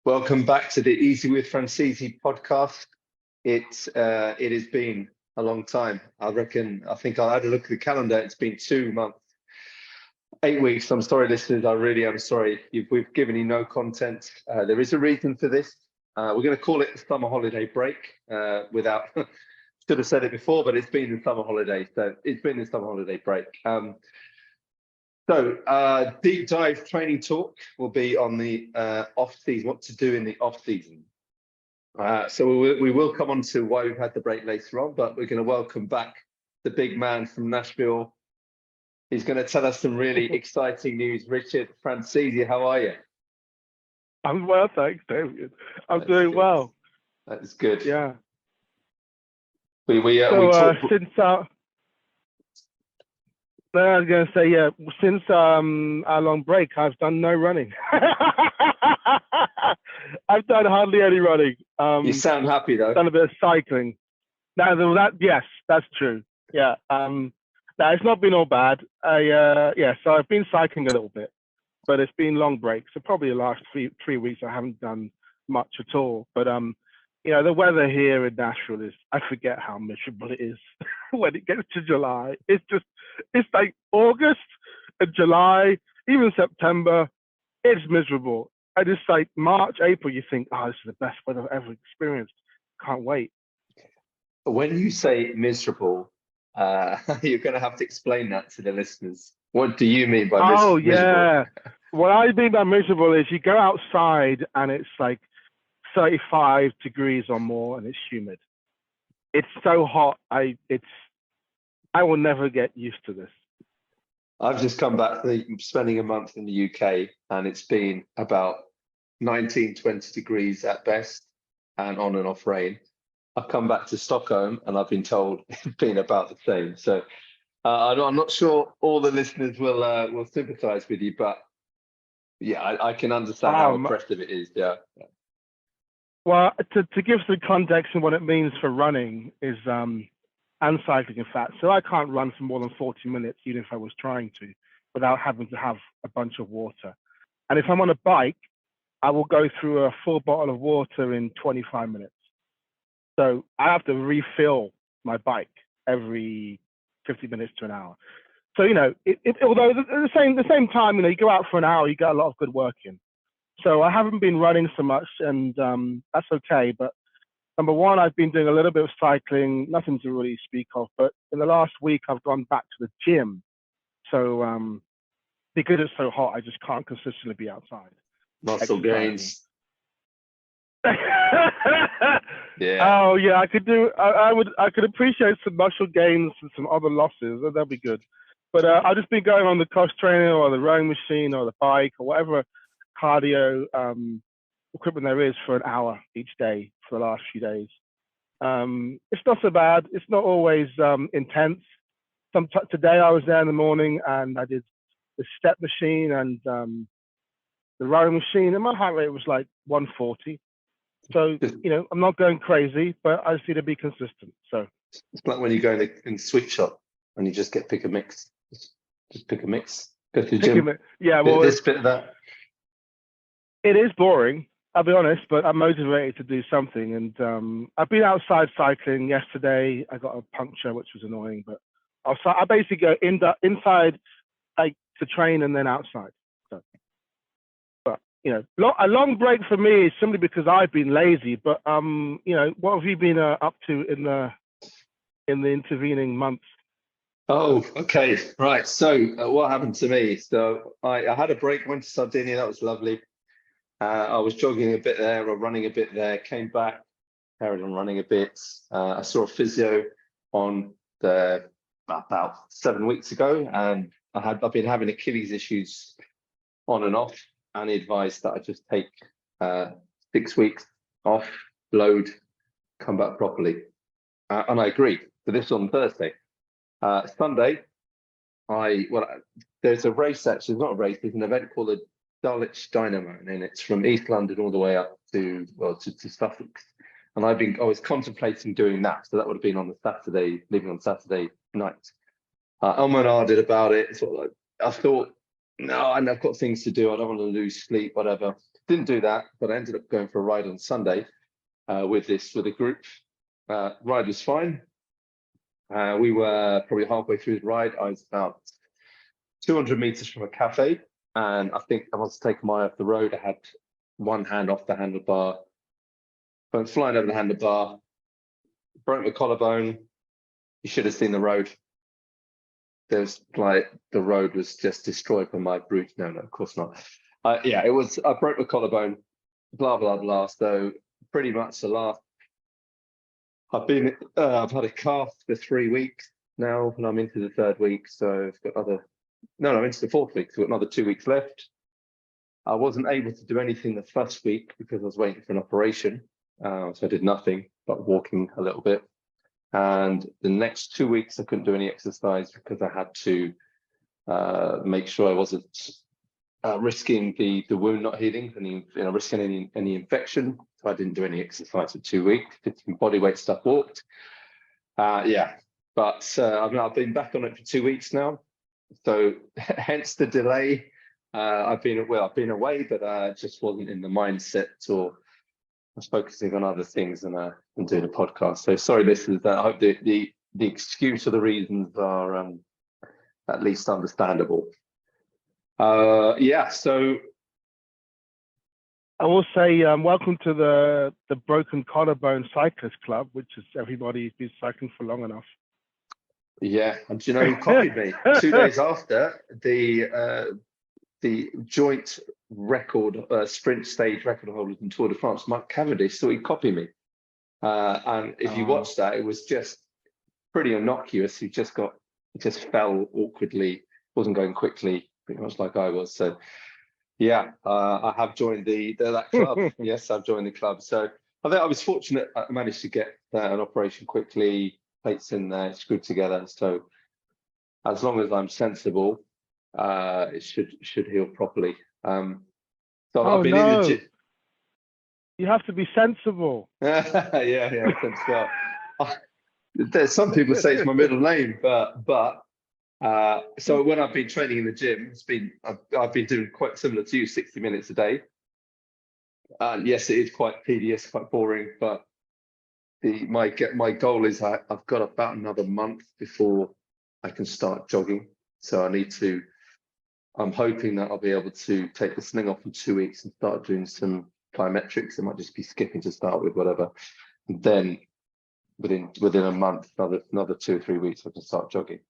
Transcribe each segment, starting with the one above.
Welcome back to the Easy with Franzese podcast. It has been a long time. I think I had a look at the calendar. It's been 2 months, 8 weeks. I'm sorry, listeners. I really am sorry. We've given you no content. There is a reason for this. We're going to call it the summer holiday break. Should have said it before, but it's been the summer holiday. So it's been the summer holiday break. Deep dive training talk will be on the off season, what to do in the off season. We will come on to why we've had the break later on, but we're going to welcome back the big man from Nashville. He's going to tell us some really exciting news. Richard Franzese, how are you? I'm well, thanks, Damian. I'm doing well. That's good. Yeah. I was going to say, since our long break, I've done no running. I've done hardly any running. You sound happy, though. Done a bit of cycling. Yes, that's true. Yeah. No, it's not been all bad. So I've been cycling a little bit, but it's been long breaks. So probably the last three weeks, I haven't done much at all. But, the weather here in Nashville I forget how miserable it is when it gets to July. It's like August and July, even September, it's miserable. And it's like March, April, you think, this is the best weather I've ever experienced. Can't wait. When you say miserable, you're going to have to explain that to the listeners. What do you mean by miserable? Oh, yeah. What I mean by miserable is you go outside and it's like 35 degrees or more and it's humid. It's so hot. I will never get used to this. I've just come back from spending a month in the UK and it's been about 19, 20 degrees at best and on and off rain. I've come back to Stockholm and I've been told it's been about the same. So I'm not sure all the listeners will sympathize with you, but yeah, I can understand how oppressive it is. Yeah. Well, to give some context on what it means for running is, and cycling, in fact. So I can't run for more than 40 minutes, even if I was trying to, without having to have a bunch of water. And if I'm on a bike, I will go through a full bottle of water in 25 minutes. So I have to refill my bike every 50 minutes to an hour. So, although at the same time, you go out for an hour, you get a lot of good work in. So I haven't been running so much, and that's okay. But number one, I've been doing a little bit of cycling, nothing to really speak of. But in the last week, I've gone back to the gym. So because it's so hot, I just can't consistently be outside. Muscle gains. Yeah. Oh yeah, I could do. I could appreciate some muscle gains and some other losses. That'd be good. But I've just been going on the cross trainer or the rowing machine or the bike or whatever cardio equipment there is for an hour each day for the last few days. It's not so bad. It's not always intense. Today I was there in the morning and I did the step machine and the rowing machine, and my heart rate was like 140. So I'm not going crazy, but I just need to be consistent. So it's like when you go in the sweet shop and you just pick a mix. Just pick a mix. Go to the gym. Yeah, well, this bit of that. It is boring, I'll be honest, but I'm motivated to do something. And I've been outside cycling yesterday. I got a puncture, which was annoying, but I basically go inside to train and then outside. So, but a long break for me is simply because I've been lazy. But what have you been up to in the intervening months? Oh, okay, right. So what happened to me? So I had a break, went to Sardinia. That was lovely. I was jogging a bit there or running a bit there, came back, carried on running a bit. I saw a physio about 7 weeks ago, and I've been having Achilles issues on and off, and he advised that I just take 6 weeks off, load, come back properly. And I agreed. So this was on Thursday. Sunday, there's a race actually, it's not a race, there's an event called the Dulwich Dynamo, and it's from East London all the way up to Suffolk. And I was contemplating doing that, so that would have been on the Saturday, leaving on Saturday night. Did about it. I thought no, and I've got things to do. I don't want to lose sleep, whatever. Didn't do that, but I ended up going for a ride on Sunday with a group. Ride was fine. We were probably halfway through the ride. I was about 200 meters from a cafe, and I think I must take my eye off the road. I had one hand off the handlebar, went flying over the handlebar, broke my collarbone. You should have seen the road. There's like the road was just destroyed by my brute. No, of course not. Yeah, it was. I broke my collarbone. Blah blah blah. So pretty much the last. I've had a cast for 3 weeks now, and I'm into the third week. So I've got other. No, I'm into the fourth week. So I've got another 2 weeks left. I wasn't able to do anything the first week because I was waiting for an operation. So I did nothing but walking a little bit. And the next 2 weeks, I couldn't do any exercise because I had to make sure I wasn't risking the wound not healing, risking any infection. So I didn't do any exercise for 2 weeks. Did some body weight stuff, walked. Yeah, but I've been back on it for 2 weeks now. So hence the delay. I've been away, but just wasn't in the mindset, or I was focusing on other things and doing a podcast. So sorry, listeners. I hope the excuse or the reasons are at least understandable. Yeah. So I will say welcome to the Broken Collarbone Cyclist Club, which is everybody who's been cycling for long enough. yeah, and do you know who copied me? 2 days after the joint record sprint stage record holders in Tour de France, Mark Cavendish, thought he'd copy me. And if you watch that, it was just pretty innocuous. He just fell awkwardly, wasn't going quickly, pretty much like I was. So yeah, I have joined that club. Yes, I've joined the club. So I think I was fortunate. I managed to get an operation quickly, plates in there, screwed together. So as long as I'm sensible, it should heal properly. So I've been in the gym. You have to be sensible. yeah, sensible. There's some people say it's my middle name, but so when I've been training in the gym, I've been doing quite similar to you, 60 minutes a day. And yes, it is quite tedious, quite boring, but my goal is I've got about another month before I can start jogging. So I'm hoping that I'll be able to take the sling off in 2 weeks and start doing some plyometrics. It might just be skipping to start with, whatever. And then within a month, another 2 or 3 weeks, I can start jogging.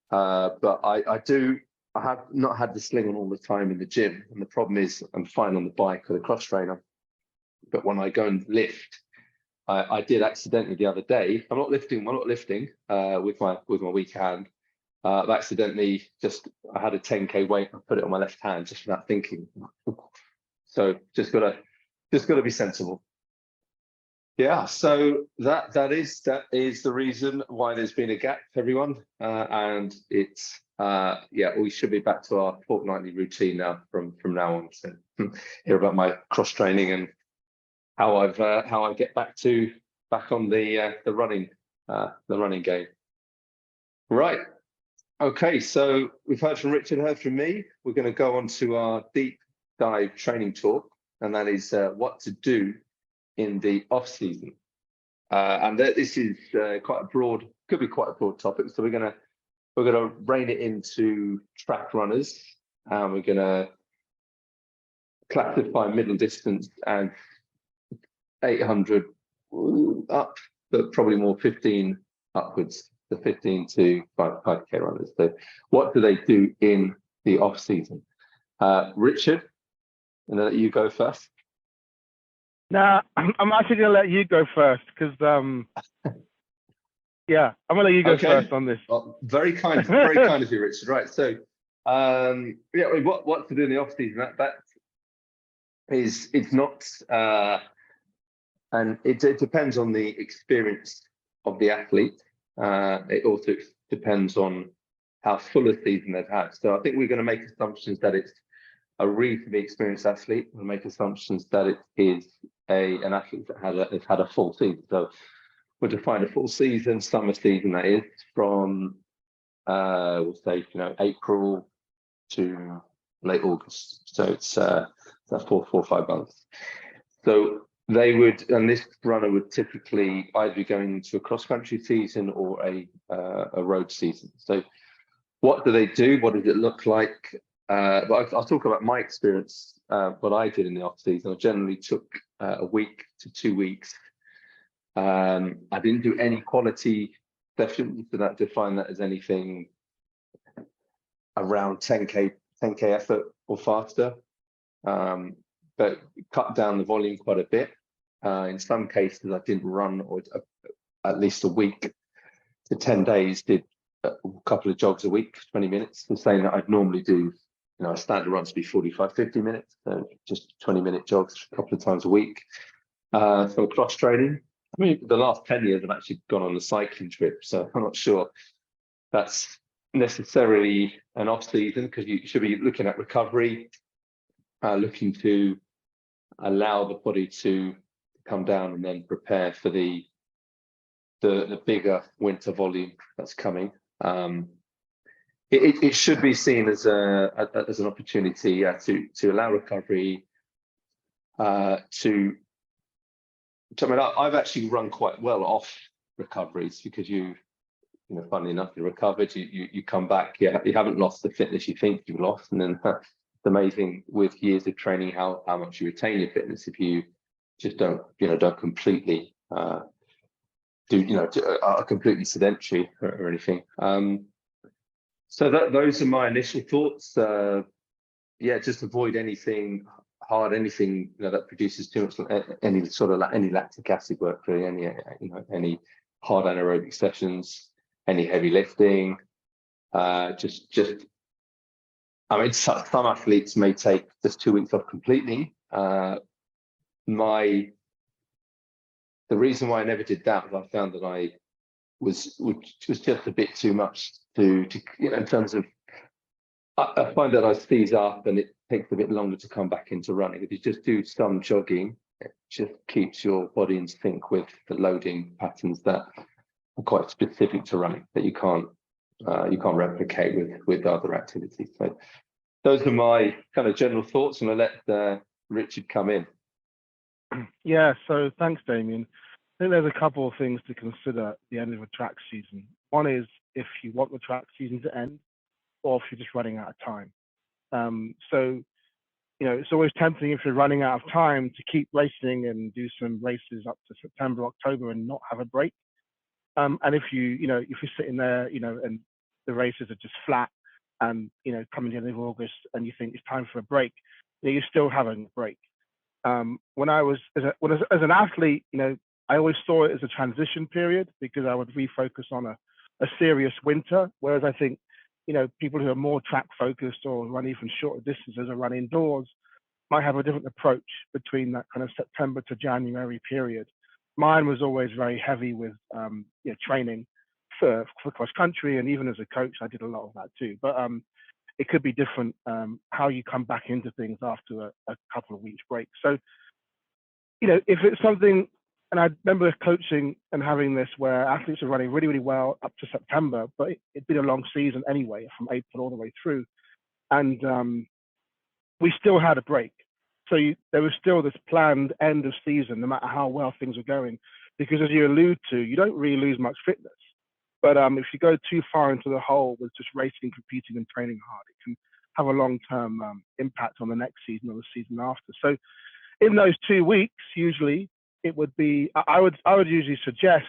But I have not had the sling on all the time in the gym, and the problem is I'm fine on the bike or the cross trainer, but when I go and lift, I did accidentally the other day. I'm not lifting with my weak hand. I've accidentally I had a 10k weight and put it on my left hand just without thinking. So just gotta be sensible. Yeah, so that is the reason why there's been a gap, everyone, and it's we should be back to our fortnightly routine now from now on. So hear about my cross training and how I get back on the running game. Right. Okay, so we've heard from Richard, heard from me. We're going to go on to our deep dive training talk, and that is what to do in the off season. And this is could be quite a broad topic. So we're gonna rein it into track runners, and we're gonna classify middle distance and 800 up, but probably more 15 upwards, the 15 to 5k runners. So what do they do in the off season? Richard, I'm gonna let you go first. Nah, I'm actually gonna let you go first because I'm gonna let you go first on this. Well, very kind of you, Richard. Right, so what to do in the off season? That is, it's not, and it depends on the experience of the athlete. It also depends on how full a season they've had. So I think we're going to make assumptions that it's a reasonably experienced athlete. We'll make assumptions that it is an athlete that has had a full season. So we'll define a full season, summer season, that is, from we'll say April to late August. So it's that's 4 or 5 months. So they would, and this runner would typically either be going into a cross-country season or a road season. So what do they do? What does it look like? But I'll talk about my experience. What I did in the off season, I generally took a week to 2 weeks. I didn't do any quality sessions, so that define that as anything around 10k effort or faster. But cut down the volume quite a bit. In some cases, I didn't run or at least a week to 10 days, did a couple of jogs a week, 20 minutes, the same that I'd normally do. A standard run to be 45-50 minutes, so just 20-minute jogs a couple of times a week. So cross training. I mean, the last 10 years, I've actually gone on a cycling trip, so I'm not sure that's necessarily an off season, because you should be looking at recovery, looking to allow the body to come down and then prepare for the bigger winter volume that's coming. It should be seen as an opportunity to allow recovery. I mean, I've actually run quite well off recoveries, because funnily enough, you recovered, you come back, you haven't lost the fitness you think you've lost, and then it's amazing with years of training how much you retain your fitness if you just don't completely are completely sedentary or anything. So those are my initial thoughts. Just avoid anything hard, anything that produces too much, any lactic acid work, really, any hard anaerobic sessions, any heavy lifting. I mean, some athletes may take just 2 weeks off completely. The reason why I never did that was I found that I was just a bit too much to in terms of, I find that I seize up and it takes a bit longer to come back into running. If you just do some jogging, it just keeps your body in sync with the loading patterns that are quite specific to running, that you can't replicate with other activities. So those are my kind of general thoughts, and I'll let Richard come in. Yeah, so thanks, Damian. I think there's a couple of things to consider at the end of a track season. One is if you want the track season to end, or if you're just running out of time. It's always tempting if you're running out of time to keep racing and do some races up to September, October, and not have a break. And if you're sitting there, and the races are just flat, and coming to the end of August, and you think it's time for a break, you're still having a break. When I was as an athlete, I always saw it as a transition period, because I would refocus on a serious winter. Whereas I think, people who are more track focused or run even shorter distances or run indoors might have a different approach between that kind of September to January period. Mine was always very heavy with training for cross country, and even as a coach, I did a lot of that too. But it could be different how you come back into things after a couple of weeks break. So, if it's something, and I remember coaching and having this where athletes are running really, really well up to September, but it'd been a long season anyway, from April all the way through. And we still had a break. So there was still this planned end of season, no matter how well things were going, because as you allude to, you don't really lose much fitness. But if you go too far into the hole with just racing, competing, and training hard, it can have a long-term impact on the next season or the season after. So in those 2 weeks, usually it would be, I would usually suggest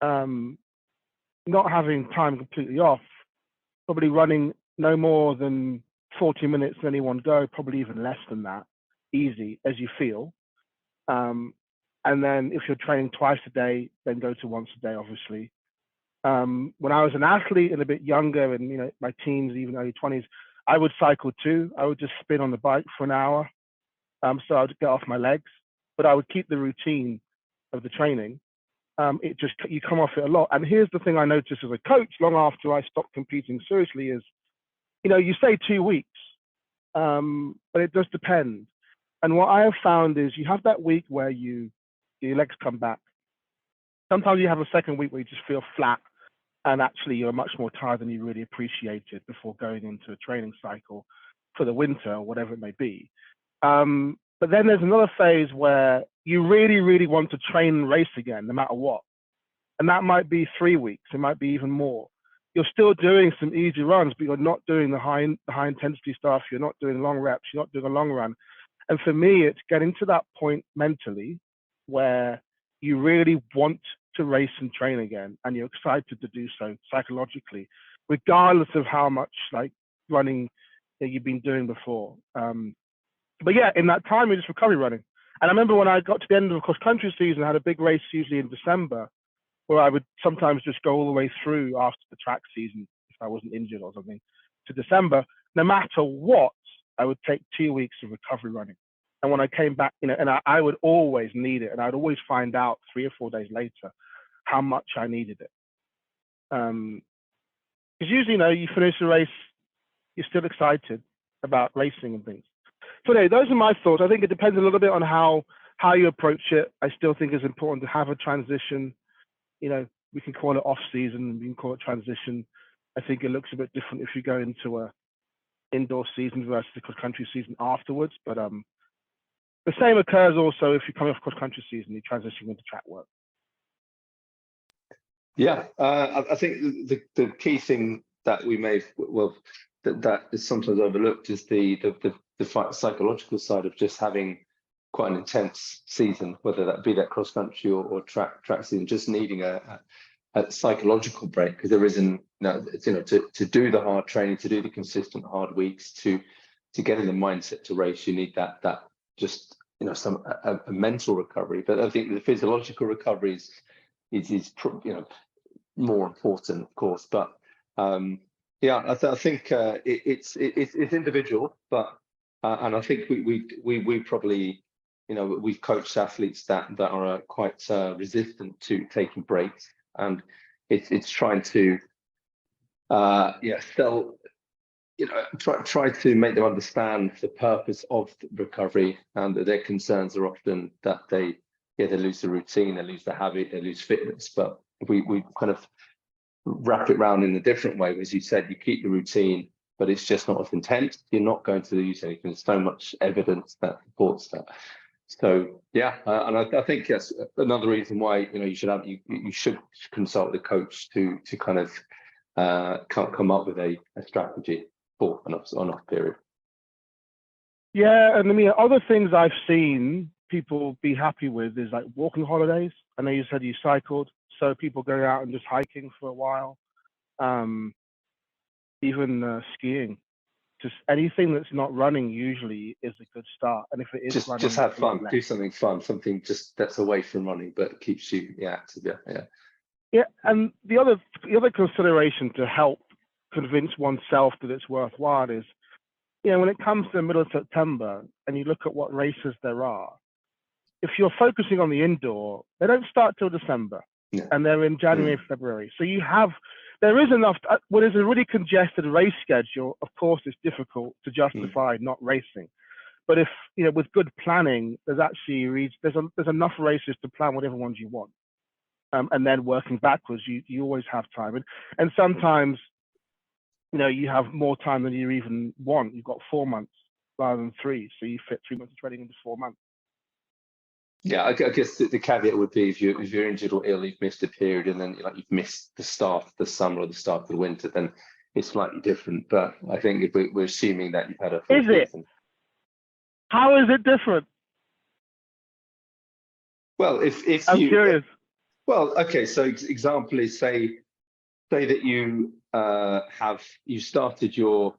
not having time completely off, probably running no more than 40 minutes in any one go, probably even less than that, easy as you feel. And then if you're training twice a day, then go to once a day, obviously. When I was an athlete and a bit younger, and my teens, even early 20s, I would cycle too. I would just spin on the bike for an hour. So I would get off my legs, but I would keep the routine of the training. You come off it a lot. And here's the thing I noticed as a coach long after I stopped competing seriously is, you say 2 weeks, but it does depend. And what I have found is you have that week where your legs come back. Sometimes you have a second week where you just feel flat, and actually you're much more tired than you really appreciated before going into a training cycle. for the winter or whatever it may be. But then there's another phase where you really, really want to train and race again, no matter what. And that might be 3 weeks. It might be even more. You're still doing some easy runs, but you're not doing the high intensity stuff. You're not doing long reps. You're not doing a long run. And for me, it's getting to that point mentally where you really want to race and train again, and you're excited to do so psychologically, regardless of how much like running that you've been doing before. But yeah, in that time, you're just recovery running. And I remember when I got to the end of the cross-country season, I had a big race usually in December, where I would sometimes just go all the way through after the track season, if I wasn't injured or something, to December. No matter what, I would take 2 weeks of recovery running. And when I came back, and I would always need it, and I'd always find out 3 or 4 days later how much I needed it. Because usually, you finish the race, you're still excited about racing and things. So anyway, those are my thoughts. I think it depends a little bit on how you approach it. I still think it's important to have a transition. We can call it off season, we can call it transition. I think it looks a bit different if you go into a indoor season versus the cross-country season afterwards. But the same occurs also if you come off cross-country season, you transition into track work. Yeah, I think the key thing that we that is sometimes overlooked is the psychological side of just having quite an intense season, whether that be that cross-country or track season, just needing a psychological break, because there isn't, to do the hard training, to do the consistent hard weeks, to get in the mindset to race, you need that just a mental recovery. But I think the physiological recovery is more important, of course. But yeah, I think it's individual, but and I think we probably, we've coached athletes that are quite resistant to taking breaks, and it's trying to try to make them understand the purpose of the recovery, and that their concerns are often that they lose the routine, they lose the habit, they lose fitness. But we kind of wrap it around in a different way. As you said, you keep the routine, but it's just not as intense. You're not going to lose anything. There's so much evidence that supports that. So yeah, and I think that's another reason why you should consult the coach to kind of come up with a strategy for an off period. Yeah, and I mean, other things I've seen people be happy with is like walking holidays. I know you said you cycled, so people going out and just hiking for a while, even skiing. Just anything that's not running usually is a good start. And if it is running, just have fun, do something fun, something just that's away from running but keeps you active. Yeah. And the other consideration to help convince oneself that it's worthwhile is, when it comes to the middle of September and you look at what races there are, if you're focusing on the indoor, they don't start till December, and they're in January, February. So there is enough. When there's a really congested race schedule, of course, it's difficult to justify not racing. But if with good planning, there's enough races to plan whatever ones you want, and then working backwards, you always have time. And sometimes, you have more time than you even want. You've got 4 months rather than 3, so you fit 3 months of training into 4 months. Yeah, I guess the caveat would be if you're injured or ill, you've missed a period, and then you've missed the start of the summer or the start of the winter, then it's slightly different. But I think if we're assuming that you've had a full season. How is it different? Well, if I'm curious. Well, okay. So example is say that you started your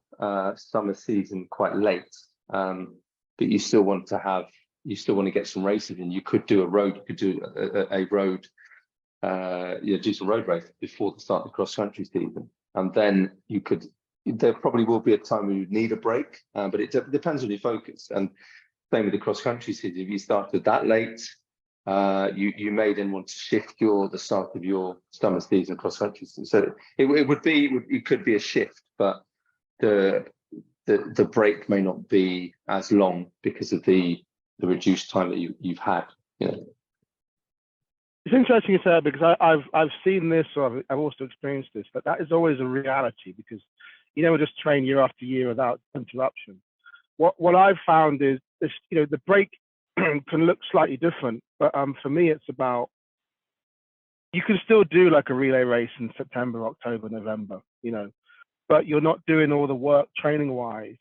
summer season quite late, but you still want to get some races in. You could do a road. You could do a road. Do some road race before the start of the cross country season, and then you could. There probably will be a time when you need a break, but it depends on your focus. And same with the cross country season. If you started that late, you may then want to shift the start of your summer season cross country season. So it could be a shift, but the break may not be as long because of the reduced time that you've had. It's interesting you say that, because I've seen this, or I've also experienced this, but that is always a reality, because You never just train year after year without interruption. What I've found is this, the break can look slightly different, but for me, it's about, you can still do like a relay race in September, October, November, but you're not doing all the work training wise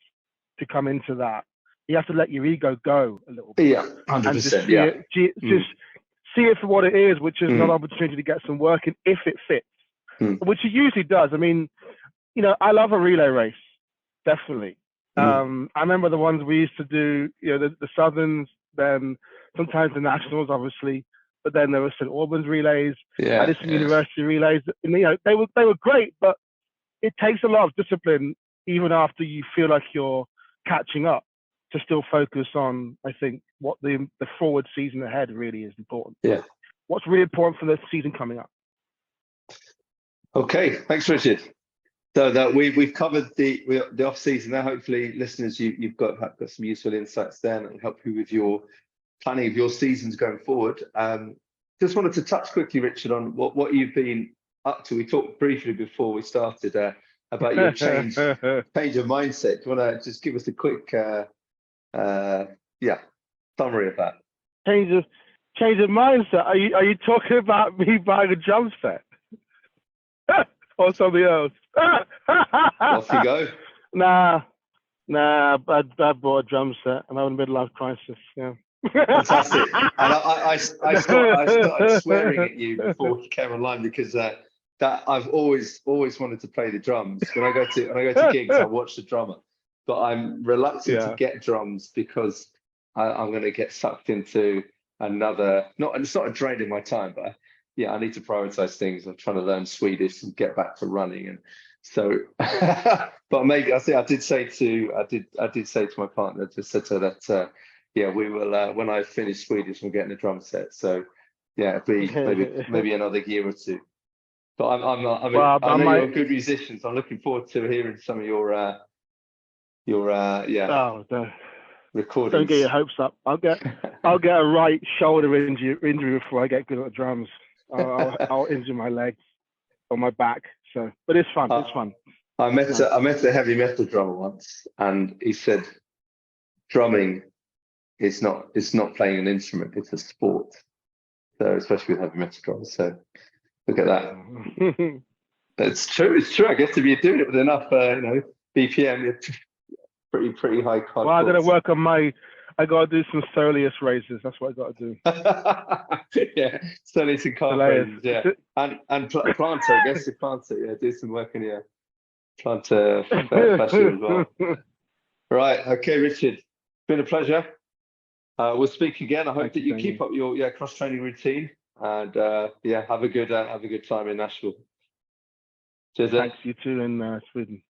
to come into that. You have to let your ego go a little bit. Yeah, 100%. Yeah. Just see it for what it is, which is an opportunity to get some work in if it fits, which it usually does. I mean, I love a relay race, definitely. I remember the ones we used to do, the Southerns, then sometimes the Nationals, obviously, but then there were St. Albans relays. I did some university relays. And, they were great, but it takes a lot of discipline, even after you feel like you're catching up, to still focus on, I think, what the forward season ahead really is important. Yeah. What's really important for the season coming up. Okay, thanks, Richard. So that we've covered the off season now. Hopefully, listeners, you've got some useful insights there, and it'll help you with your planning of your seasons going forward. Just wanted to touch quickly, Richard, on what you've been up to. We talked briefly before we started about your change of mindset. Do you want to just give us a quick summary of that? Change of mindset. Are you talking about me buying a drum set? Or something else? Off you go. Nah. I bought a drum set. I'm having a midlife crisis. Yeah. Fantastic. And I started swearing at you before you came online, because that I've always wanted to play the drums. When I go to gigs, I watch the drummer, but I'm reluctant to get drums because I'm going to get sucked into another. It's not a drain in my time, but I need to prioritize things. I'm trying to learn Swedish and get back to running, and so. But maybe I did say to my partner, just said to her that we will when I finish Swedish, we're getting a drum set. So it'll be maybe another year or two. But I'm not. I know you're a good musician, so I'm looking forward to hearing some of your recordings. Don't get your hopes up. I'll get a right shoulder injury before I get good at the drums. I'll injure my legs or my back. So, but it's fun. It's fun. I met a heavy metal drummer once, and he said, drumming is not playing an instrument; it's a sport. So, especially with heavy metal drummers. So, look at that. It's true. It's true. I guess if you're doing it with enough, BPM, it's pretty high. Well, I got to work on I got to do some soleus raises. That's what I got to do. Soleus and calf raises. Yeah, and plantar. I guess the plantar. Yeah, do some work on your plantar fascia as well. Right. Okay, Richard. It's been a pleasure. We'll speak again. I hope that you keep up your cross training routine, and have a good time in Nashville. Cheers. Thanks, you too, in Sweden.